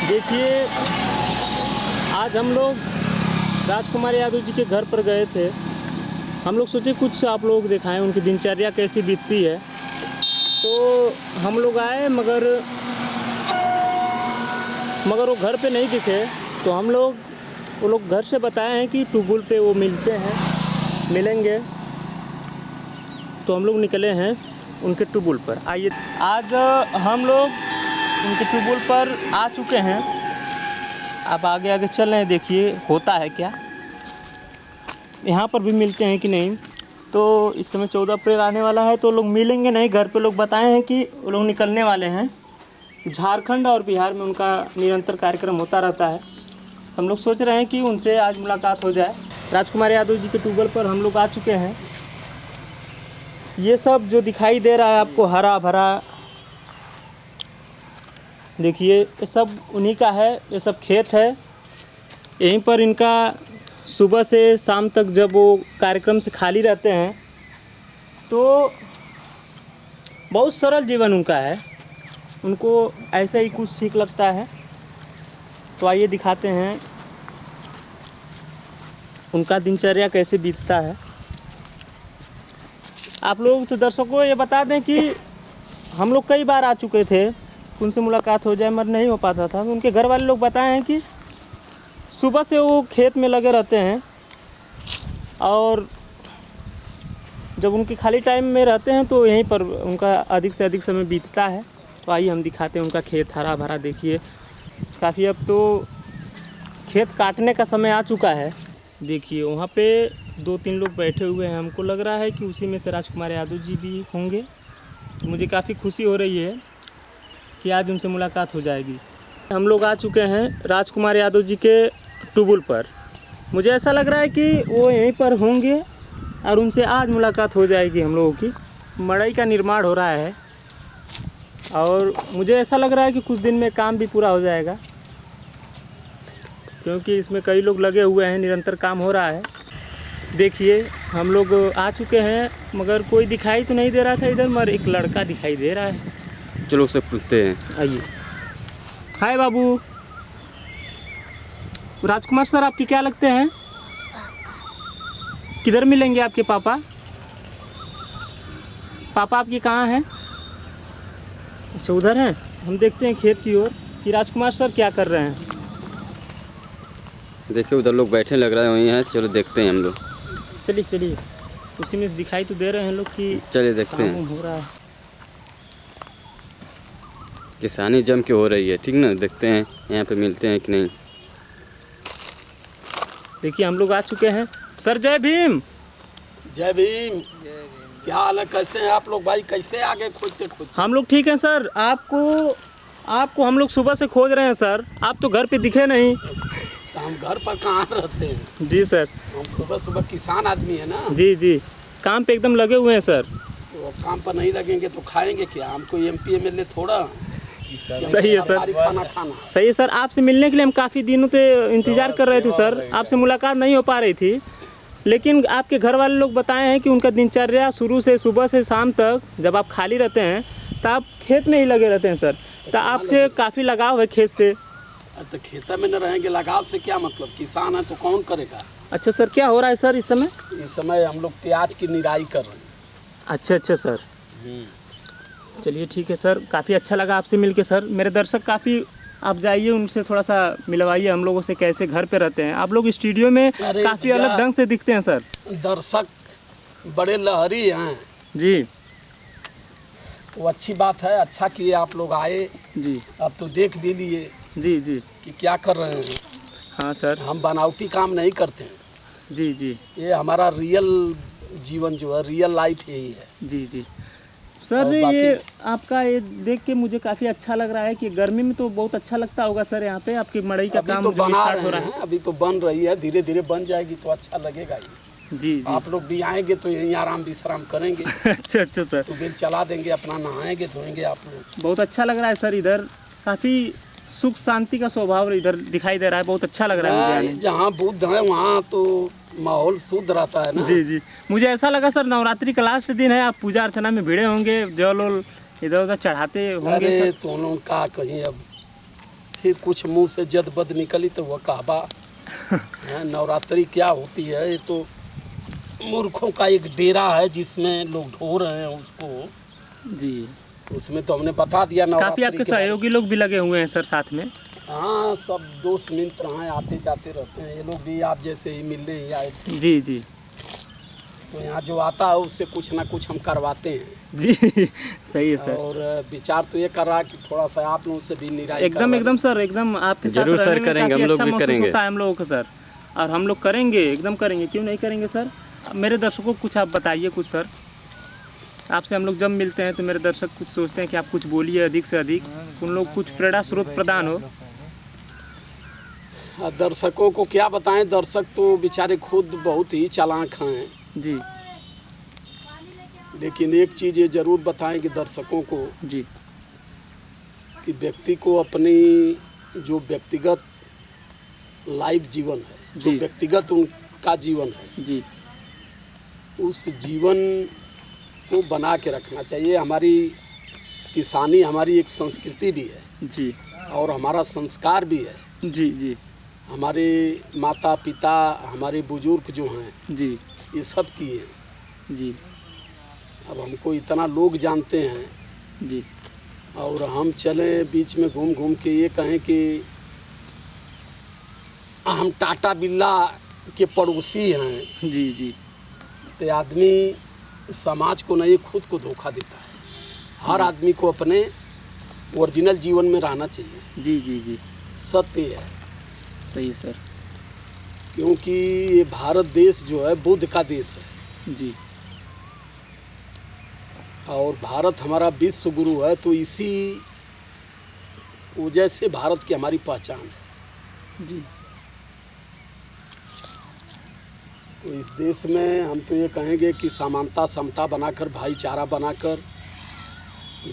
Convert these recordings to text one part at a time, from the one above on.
देखिए, आज हम लोग राजकुमार यादव जी के घर पर गए थे। हम लोग सोचे कुछ आप लोग दिखाएं उनकी दिनचर्या कैसी बीतती है। तो हम लोग आए मगर वो घर पे नहीं दिखे। तो वो लोग घर से बताए हैं कि टूबुल पे वो मिलेंगे। तो हम लोग निकले हैं उनके टूबुल पर। आइए, आज हम लोग उनके टूबुल पर आ चुके हैं। अब आगे आगे चल रहे हैं, देखिए होता है क्या, यहाँ पर भी मिलते हैं कि नहीं। तो इस समय 14 अप्रैल आने वाला है, तो लोग मिलेंगे नहीं। घर पे लोग बताए हैं कि वो लोग निकलने वाले हैं। झारखंड और बिहार में उनका निरंतर कार्यक्रम होता रहता है। हम लोग सोच रहे हैं कि उनसे आज मुलाकात हो जाए। राजकुमार यादव जी के टूबुल पर हम लोग आ चुके हैं। ये सब जो दिखाई दे रहा है आपको हरा भरा, देखिए ये सब उन्हीं का है। ये सब खेत है। यहीं पर इनका सुबह से शाम तक जब वो कार्यक्रम से खाली रहते हैं तो बहुत सरल जीवन उनका है। उनको ऐसे ही कुछ ठीक लगता है। तो आइए दिखाते हैं उनका दिनचर्या कैसे बीतता है। आप लोग तो दर्शकों को ये बता दें कि हम लोग कई बार आ चुके थे, उनसे मुलाकात हो जाए मगर नहीं हो पाता था। उनके घर वाले लोग बताए हैं कि सुबह से वो खेत में लगे रहते हैं और जब उनके खाली टाइम में रहते हैं तो यहीं पर उनका अधिक से अधिक समय बीतता है। तो आइए हम दिखाते हैं उनका खेत हरा भरा। देखिए काफ़ी, अब तो खेत काटने का समय आ चुका है। देखिए वहाँ पे 2-3 लोग बैठे हुए हैं। हमको लग रहा है कि उसी में से राजकुमार यादव जी भी होंगे। तो मुझे काफ़ी खुशी हो रही है कि आज उनसे मुलाकात हो जाएगी। हम लोग आ चुके हैं राजकुमार यादव जी के टूबुल पर। मुझे ऐसा लग रहा है कि वो यहीं पर होंगे और उनसे आज मुलाकात हो जाएगी हम लोगों की। मड़ई का निर्माण हो रहा है और मुझे ऐसा लग रहा है कि कुछ दिन में काम भी पूरा हो जाएगा, क्योंकि इसमें कई लोग लगे हुए हैं, निरंतर काम हो रहा है। देखिए हम लोग आ चुके हैं मगर कोई दिखाई तो नहीं दे रहा था इधर, मगर एक लड़का दिखाई दे रहा है। चलो उससे पूछते हैं। आइए। हाय बाबू। राजकुमार सर आपके क्या लगते हैं? किधर मिलेंगे आपके पापा? पापा आपके कहाँ हैं? अच्छा उधर हैं। हम देखते हैं खेत की ओर कि राजकुमार सर क्या कर रहे हैं। देखिए उधर लोग बैठे लग रहा है, वहीं हैं। चलो देखते हैं हम लोग। चलिए चलिए, उसी में दिखाई तो दे रहे हैं लोग कि चलिए देखते हैं। काम हो रहा है। किसानी जम के हो रही है, ठीक ना। देखते हैं यहाँ पे मिलते हैं कि नहीं। देखिए हम लोग आ चुके हैं। सर जय भीम। जय भीम। क्या हाल है, कैसे हैं आप लोग भाई? कैसे आगे खोजते खोजते? हम लोग ठीक हैं सर। आपको हम लोग सुबह से खोज रहे हैं सर। आप तो घर पे दिखे नहीं। तो हम घर पर कहाँ रहते हैं? जी सर। हम सुबह सुबह किसान आदमी है ना। जी जी, काम पे एकदम लगे हुए हैं सर। तो काम पर नहीं लगेंगे तो खाएंगे क्या? हमको MP MLA थोड़ा सही है सर। खाना खाना सही है सर। आपसे मिलने के लिए हम काफ़ी दिनों से इंतज़ार कर रहे थे सर। आपसे मुलाकात नहीं हो पा रही थी, लेकिन आपके घर वाले लोग बताए हैं कि उनका दिनचर्या शुरू से सुबह से शाम तक जब आप खाली रहते हैं तो आप खेत में ही लगे रहते हैं सर। तो आपसे काफ़ी लगाव है खेत से। तो खेता में न रहेंगे, लगाव से क्या मतलब? किसान है तो कौन करेगा? अच्छा सर, क्या हो रहा है सर इस समय? इस समय हम लोग प्याज की निराई कर रहे हैं। अच्छा सर। चलिए ठीक है सर, काफ़ी अच्छा लगा आपसे मिलके सर। मेरे दर्शक काफ़ी, आप जाइए उनसे थोड़ा सा मिलवाइए हम लोगों से कैसे घर पे रहते हैं। आप लोग स्टूडियो में काफ़ी अलग ढंग से दिखते हैं सर। दर्शक बड़े लहरी हैं जी। तो अच्छी बात है, अच्छा किए आप लोग आए जी। अब तो देख भी लिए जी जी। कि क्या कर रहे हैं। हाँ सर। हम बनावटी काम नहीं करते हैं। जी जी। ये हमारा रियल जीवन जो है, रियल लाइफ यही है। जी जी सर। ये आपका ये देख के मुझे काफ़ी अच्छा लग रहा है कि गर्मी में तो बहुत अच्छा लगता होगा सर। यहाँ पे आपकी मड़ई का काम तो बना स्टार्ट हो रहा है। अभी तो बन रही है, धीरे धीरे बन जाएगी तो अच्छा लगेगा ही। जी जी। आप लोग भी आएंगे तो यहीं आराम विश्राम करेंगे। अच्छा सर। तो बिल चला देंगे, अपना नहाएंगे धोएंगे आप लोग। बहुत अच्छा लग रहा है सर। इधर काफ़ी सुख शांति का स्वभाव इधर दिखाई दे रहा है। बहुत अच्छा लग रहा है मुझे। जहाँ बुद्ध है वहाँ तो माहौल शुद्ध रहता है ना। जी जी। मुझे ऐसा लगा सर नवरात्रि का लास्ट दिन है, आप पूजा अर्चना में भिड़े होंगे, जल उल इधर उधर चढ़ाते होंगे। अरे दोनों का कहीं अब फिर कुछ मुंह से जद बद निकली तो वह कहबा नवरात्रि क्या होती है। ये तो मूर्खों का एक डेरा है जिसमें लोग ढो रहे हैं उसको जी। उसमें तो हमने बता दिया काफ़ी नवरात्रि आपके के बारे में। सहयोगी लोग भी लगे हुए हैं सर साथ में। हाँ, सब दोस्त मित्र हैं, आते जाते रहते हैं। ये लोग भी आप जैसे ही मिलने ही आए थे। जी जी तो यहाँ जो आता है उससे कुछ ना कुछ हम करवाते हैं। जी सही है सर। और विचार तो ये कर रहा है कि थोड़ा सा आप लोगों से भी निराई एकदम एकदम सर, एकदम आपके साथ जरूर सर रहने में करेंगे, काफ़ी हम लोग अच्छा भी महसूस करेंगे। होता है हम लोगों को सर, और हम लोग करेंगे, एकदम करेंगे, क्यों नहीं करेंगे सर। मेरे दर्शकों को कुछ आप बताइए कुछ सर। आपसे हम लोग जब मिलते हैं तो मेरे दर्शक कुछ सोचते हैं कि आप कुछ बोलिए अधिक से अधिक, उन लोग कुछ प्रेरणा स्रोत प्रदान हो। दर्शकों को क्या बताएं, दर्शक तो बेचारे खुद बहुत ही चालाक हैं। जी लेकिन एक चीज़ ये ज़रूर बताएं कि दर्शकों को जी कि व्यक्ति को अपनी जो व्यक्तिगत लाइफ जीवन है, जो जी। व्यक्तिगत उनका जीवन है, जी उस जीवन को बना के रखना चाहिए। हमारी किसानी हमारी एक संस्कृति भी है जी और हमारा संस्कार भी है। जी जी हमारे माता पिता, हमारे बुजुर्ग जो हैं, जी ये सब किए हैं। जी अब हमको इतना लोग जानते हैं जी और हम चले बीच में घूम घूम के ये कहें कि हम टाटा बिरला के पड़ोसी हैं, जी जी तो आदमी समाज को नहीं खुद को धोखा देता है। हर आदमी को अपने ओरिजिनल जीवन में रहना चाहिए। जी जी जी सत्य है, सही है सर। क्योंकि ये भारत देश जो है बुद्ध का देश है जी और भारत हमारा विश्व गुरु है, तो इसी वजह से भारत की हमारी पहचान है। जी तो इस देश में हम तो ये कहेंगे कि समानता समता बनाकर, भाईचारा बनाकर,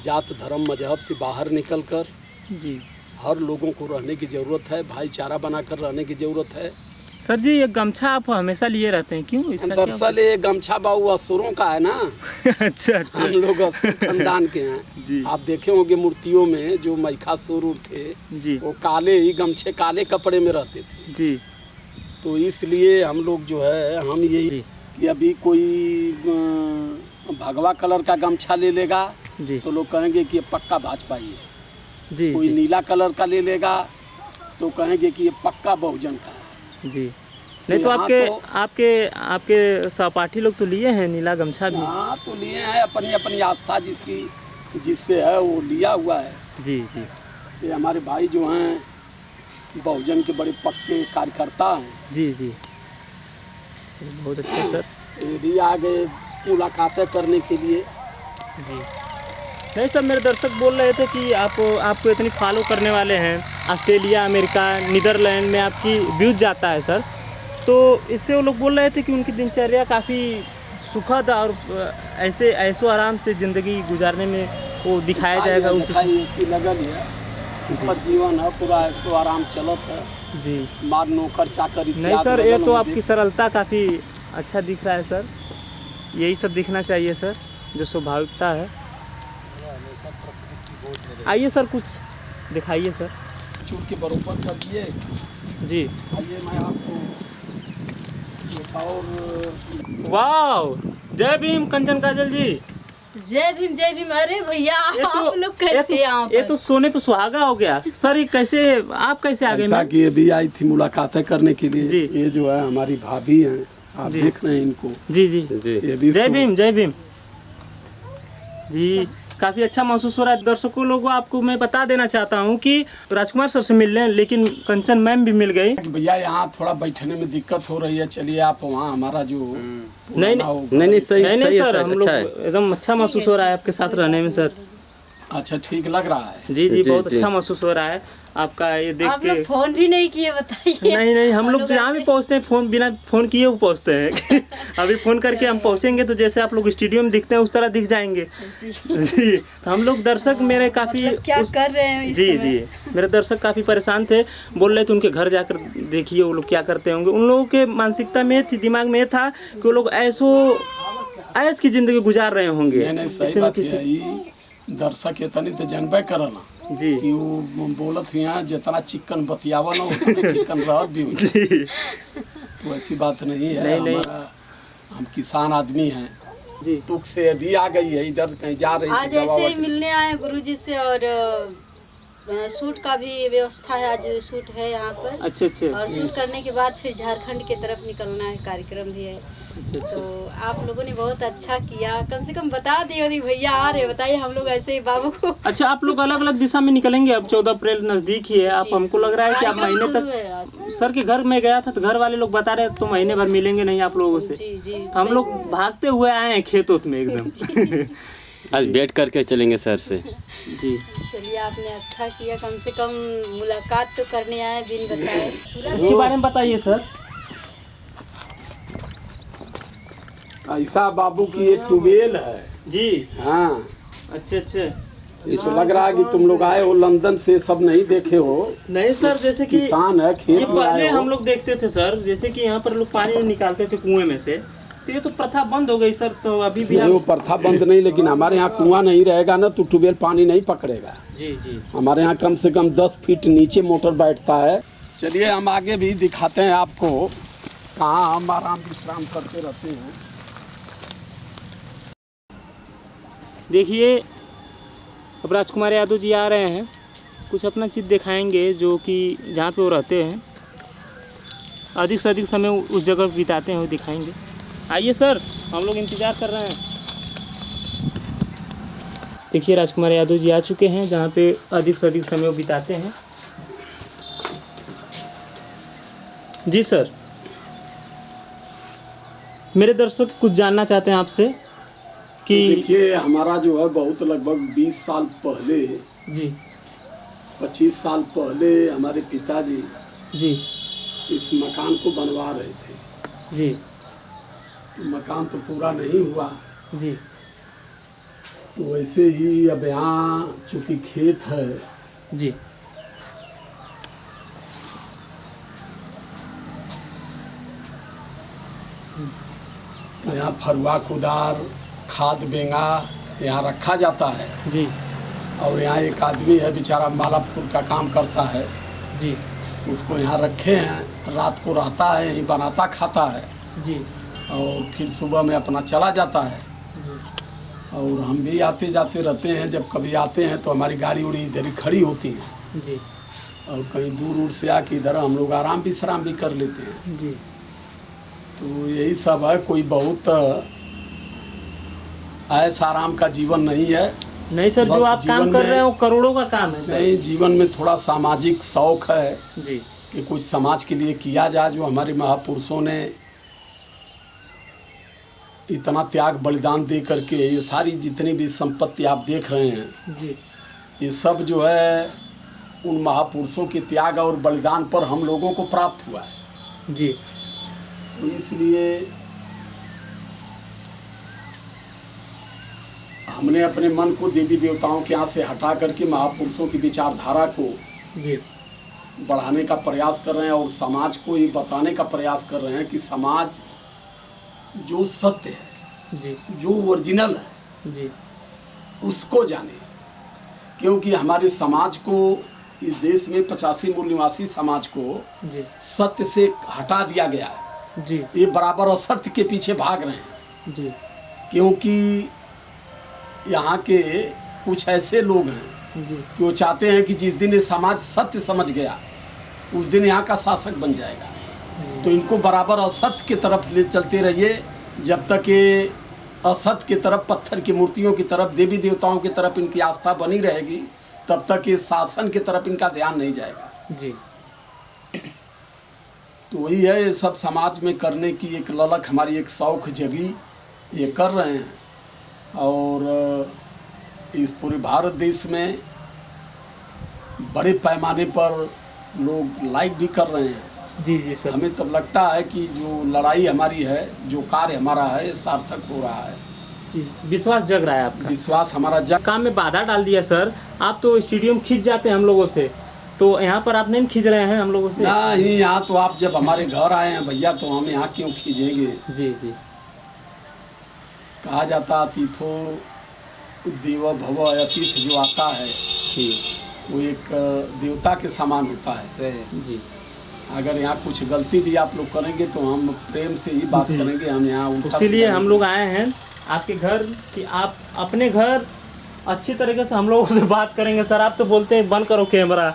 जात धर्म मजहब से बाहर निकलकर जी हर लोगों को रहने की ज़रूरत है, भाईचारा बनाकर रहने की ज़रूरत है। सर जी, ये गमछा आप हमेशा लिए रहते हैं, क्यों? इसका क्या दरअसल ये गमछा बाबू असुरों का है ना। अच्छा अच्छा हम लोग असुर खानदान के हैं। जी आप देखे होंगे मूर्तियों में जो महिषासुर थे जी वो काले ही गमछे, काले कपड़े में रहते थे। जी तो इसलिए हम लोग जो है हम यही जी कि अभी कोई भगवा कलर का गमछा ले लेगा जी तो लोग कहेंगे कि ये पक्का भाजपा ही है। जी कोई जी नीला कलर का ले लेगा तो कहेंगे कि ये पक्का बहुजन का है। जी। नहीं तो यहाँ आपके तो- आपके आपके सहपाठी लोग तो लिए हैं नीला गमछा भी। हाँ, तो लिए हैं, अपनी अपनी आस्था जिससे है वो लिया हुआ है। जी जी ये हमारे भाई जो हैं बहुजन के बड़े पक्के कार्यकर्ता हैं। जी जी चलिए, बहुत अच्छा सर। ये भी आ गए मुलाकातें करने के लिए। जी नहीं सर, मेरे दर्शक बोल रहे थे कि आपको इतनी फॉलो करने वाले हैं, ऑस्ट्रेलिया, अमेरिका, नीदरलैंड में आपकी व्यूज़ जाता है सर, तो इससे वो लोग बोल रहे थे कि उनकी दिनचर्या काफ़ी सुखद और ऐसे ऐसो आराम से ज़िंदगी गुजारने में वो दिखाया जाएगा उस इसकी लगन है, सुखद जीवन है, पूरा ऐसो आराम चलत है। जी। मार नौकर चाकर नहीं इत्यादि सर, ये लगन तो में आपकी सरलता काफ़ी अच्छा दिख रहा है सर, यही सब दिखना चाहिए सर, जो स्वाभाविकता है। आइए सर, कुछ दिखाइए सर। चूर के बरोबर कर दिए। जी आइए मैं आपको एक और वाह, जय भीम कंचन काजल जी। जय भीम जय भीम। अरे भैया आप लोग कैसे यहाँ ये पर? तो सोने पे सुहागा हो गया सर। ये कैसे, आप कैसे आ गए? ऐसा कि ये भी आई थी मुलाकातें करने के लिए। जी। ये जो है हमारी भाभी हैं, आप जी। देख रहे हैं इनको। जी जी जी ये भी जय भीम जय भीम जी। काफ़ी अच्छा महसूस हो रहा है। दर्शकों लोगों, आपको मैं बता देना चाहता हूँ कि राजकुमार सर से मिल रहे हैं, लेकिन कंचन मैम भी मिल गई। कि भैया यहाँ थोड़ा बैठने में दिक्कत हो रही है, चलिए आप वहाँ हमारा जो नहीं, पुराना वो- नहीं सही नहीं नहीं सही है सर, सर, हम लोग अच्छा है। एकदम अच्छा महसूस हो रहा है आपके साथ रहने में सर। अच्छा ठीक लग रहा है। जी जी, जी, बहुत जी। अच्छा महसूस हो रहा है आपका ये देख आप के। लोग फोन भी नहीं किए, बताइए। नहीं नहीं, हम लोग जहाँ भी ऐसे- पहुँचते हैं फोन बिना फोन किए वो पहुँचते हैं। अभी फोन करके हम पहुँचेंगे तो जैसे आप लोग स्टूडियो में दिखते हैं उस तरह दिख जाएंगे। जी। जी, तो हम लोग दर्शक मेरे काफ़ी मतलब क्या कर रहे हैं इस जी समय? जी, मेरे दर्शक काफ़ी परेशान थे, बोल रहे थे उनके घर जाकर देखिए वो लोग क्या करते होंगे। उन लोगों के मानसिकता में थी, दिमाग में था कि वो लोग ऐश की ज़िंदगी गुजार रहे होंगे। नहीं सही इससे बात किसी- है। ये दर्शक इतनी तो जानबे करना जी कि वो बोलत हुआ जितना चिकन बतियावा ना उतने चिकन रहत भी हुई। जी तो ऐसी बात नहीं है। नहीं। हमारा हम किसान आदमी हैं। जी तुक से अभी आ गई है, इधर कहीं जा रही आज थी दवा ऐसे ही वगैरह। मिलने आए गुरुजी से और शूट का भी व्यवस्था है, आज शूट है यहाँ पर। अच्छा अच्छा और शूट करने के बाद फिर झारखंड की तरफ निकलना है, कार्यक्रम भी है। अच्छा अच्छा। तो आप लोगों ने बहुत अच्छा किया, कम से कम बता दिए यदि भैया आ रहे, बताइए हम लोग ऐसे ही बाबू को। अच्छा आप लोग अलग अलग दिशा में निकलेंगे, अब 14 अप्रैल नजदीक ही है। आप जी, हमको लग रहा है कि आप कार्यक्रम महीने शुरू है आज। तक, सर के घर में गया था तो घर वाले लोग बता रहे तो महीने भर मिलेंगे नहीं आप लोगों से। जी जी तो हम लोग भागते हुए आए हैं खेत उत में एकदम। आज वेट करके चलेंगे सर से। जी चलिए आपने अच्छा किया, कम से कम मुलाकात तो करने आए बिन बताए। इसके बारे में बताइए सर। ऐसा बाबू की एक ट्यूबवेल है। जी हाँ, अच्छे अच्छे। इसको लग रहा है कि तुम लोग आए हो लंदन से, सब नहीं देखे हो। नहीं सर, जैसे कि किसान है, ये खेत में पहले आए हो। हम लोग देखते थे सर, जैसे कि यहाँ पर लोग पानी निकालते थे कुएं में से, तो ये तो प्रथा बंद हो गई सर। तो अभी भी नहीं, वो प्रथा बंद नहीं, लेकिन हमारे यहाँ कुआं नहीं रहेगा ना तो ट्यूबवेल पानी नहीं पकड़ेगा। जी जी हमारे यहाँ कम से कम 10 फीट नीचे मोटर बैठता है। चलिए हम आगे भी दिखाते हैं आपको, कहाँ हम आराम विश्राम करते रहते हैं। देखिए अब राजकुमार यादव जी आ रहे हैं, कुछ अपना चीज़ दिखाएंगे जो कि जहाँ पे वो रहते हैं, अधिक से अधिक समय उस जगह बिताते हैं, वो दिखाएंगे। आइए सर, हम लोग इंतज़ार कर रहे हैं। देखिए राजकुमार यादव जी आ चुके हैं जहाँ पे अधिक से अधिक समय वो बिताते हैं। जी सर, मेरे दर्शक कुछ जानना चाहते हैं आपसे कि देखिए हमारा जो है बहुत लगभग 20 साल पहले, जी 25 साल पहले हमारे पिताजी जी इस मकान को बनवा रहे थे। जी तो मकान तो पूरा नहीं हुआ, जी तो वैसे ही अब यहाँ चूँकि खेत है, जी तो यहाँ फरुआ कुदार खाद बेंगा यहाँ रखा जाता है। जी और यहाँ एक आदमी है बेचारा माला फूल का काम करता है, जी उसको यहाँ रखे हैं, रात को रहता है यहीं, बनाता खाता है जी और फिर सुबह में अपना चला जाता है। और हम भी आते जाते रहते हैं, जब कभी आते हैं तो हमारी गाड़ी उड़ी इधर ही खड़ी होती है जी और कहीं दूर दूर से आके इधर हम लोग आराम विश्राम भी कर लेते हैं। जी। तो यही सब है, कोई बहुत ऐसा आराम का जीवन नहीं है। नहीं सर, जो बस आप काम जीवन कर में- रहे हैं वो करोड़ों का काम है सर। नहीं, जीवन में थोड़ा सामाजिक शौक है जी कि कुछ समाज के लिए किया जाए। जो हमारे महापुरुषों ने इतना त्याग बलिदान दे करके ये सारी जितनी भी संपत्ति आप देख रहे हैं, जी ये सब जो है उन महापुरुषों के त्याग और बलिदान पर हम लोगों को प्राप्त हुआ है। जी तो इसलिए हमने अपने मन को देवी देवताओं के यहाँ से हटा करके महापुरुषों की विचारधारा को जी बढ़ाने का प्रयास कर रहे हैं और समाज को ये बताने का प्रयास कर रहे हैं कि समाज जो सत्य है, जी जो ओरिजिनल है, जी उसको जाने। क्योंकि हमारे समाज को, इस देश में 85 मूल निवासी समाज को जी सत्य से हटा दिया गया है। जी ये बराबर असत्य के पीछे भाग रहे हैं। जी क्योंकि यहाँ के कुछ ऐसे लोग हैं जी कि वो चाहते हैं कि जिस दिन ये समाज सत्य समझ गया उस दिन यहाँ का शासक बन जाएगा। तो इनको बराबर असत्य की तरफ ले चलते रहिए, जब तक ये असत्य की तरफ, पत्थर की मूर्तियों की तरफ, देवी देवताओं की तरफ इनकी आस्था बनी रहेगी, तब तक ये शासन की तरफ इनका ध्यान नहीं जाएगा। जी। तो वही है, ये सब समाज में करने की एक ललक हमारी, एक शौक जगी, ये कर रहे हैं। और इस पूरे भारत देश में बड़े पैमाने पर लोग लाइक भी कर रहे हैं। जी जी सर। हमें तब लगता है कि जो लड़ाई हमारी है, जो कार्य हमारा है, सार्थक हो रहा है। जी, विश्वास जग रहा है आपका। विश्वास हमारा जग। काम में बाधा डाल दिया सर। आप तो स्टेडियम खींच जाते हैं हम लोगों से, तो यहाँ पर आप नहीं खींच रहे हैं हम लोगों से? नहीं, यहाँ तो आप जब हमारे घर आए हैं भैया, तो हम यहाँ क्यों खींचेंगे। जी जी। कहा जाता अतिथो देवो भव, अतिथि जो आता है जी वो एक देवता के समान होता है। जी अगर यहाँ कुछ गलती भी आप लोग करेंगे तो हम प्रेम से ही बात करेंगे, हम यहाँ उल्टा इसीलिए हम लोग आए हैं आपके घर कि आप अपने घर अच्छी तरीके से हम लोगों से बात करेंगे। सर आप तो बोलते हैं बंद करो कैमरा।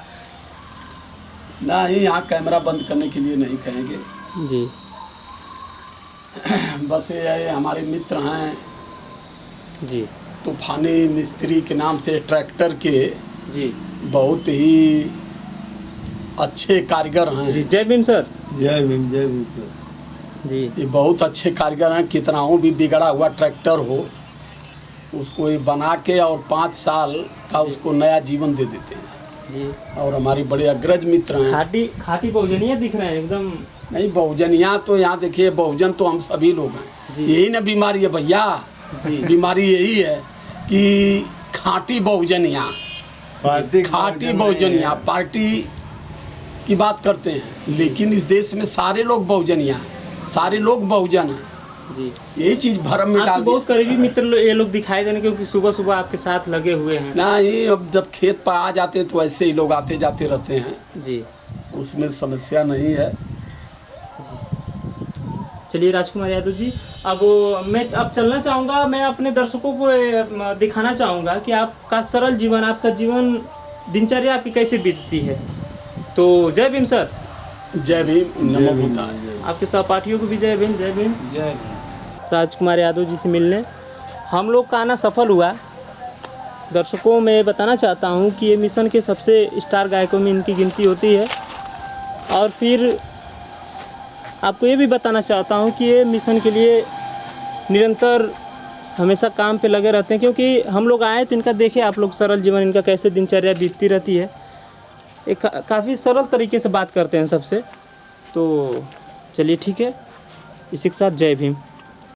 नहीं, यहाँ कैमरा बंद करने के लिए नहीं कहेंगे। जी बस ये है, हमारे मित्र हैं जी तूफानी मिस्त्री के नाम से ट्रैक्टर के जी बहुत ही अच्छे कारीगर हैं। जी जय भीम सर। जय भीम सर। जी ये बहुत अच्छे कारीगर हैं। कितनाओं भी बिगड़ा हुआ ट्रैक्टर हो उसको ये बना के और 5 साल का उसको नया जीवन दे देते हैं। जी और हमारी बड़े अग्रज मित्र हैं। खाटी बहुजनिया दिख रहे हैं एकदम। नहीं, बहुजन यहाँ तो यहाँ देखिए, बहुजन तो हम सभी लोग हैं। जी। यही ना बीमारी है भैया, बीमारी यही है कि खाटी बहुजन यहाँ, खाटी बहुजन यहाँ पार्टी की बात करते हैं, लेकिन इस देश में सारे लोग बहुजन यहाँ हैं, सारे लोग बहुजन हैं। जी यही चीज भरम में डाल बहुत करीबी मित्र ये लोग दिखाई देने, क्योंकि सुबह सुबह आपके साथ लगे हुए हैं। नहीं, अब जब खेत पर आ जाते तो ऐसे ही लोग आते जाते रहते हैं जी, उसमें समस्या नहीं है। चलिए राजकुमार यादव जी, अब चलना चाहूँगा। मैं अपने दर्शकों को दिखाना चाहूँगा कि आपका सरल जीवन, आपका जीवन दिनचर्या आपकी कैसे बीतती है। तो जय भीम सर। जय भीम, नमो बुद्धाय। आपके सहपाठियों को भी जय भीम। जय भीम। जय भीम। राजकुमार यादव जी से मिलने हम लोग का आना सफल हुआ। दर्शकों में बताना चाहता हूँ कि ये मिशन के सबसे स्टार गायकों में इनकी गिनती होती है। और फिर आपको ये भी बताना चाहता हूँ कि ये मिशन के लिए निरंतर हमेशा काम पे लगे रहते हैं, क्योंकि हम लोग आए तो इनका देखे आप लोग सरल जीवन, इनका कैसे दिनचर्या बीतती रहती है। एक काफ़ी सरल तरीके से बात करते हैं सबसे। तो चलिए ठीक है, इसी के साथ जय भीम।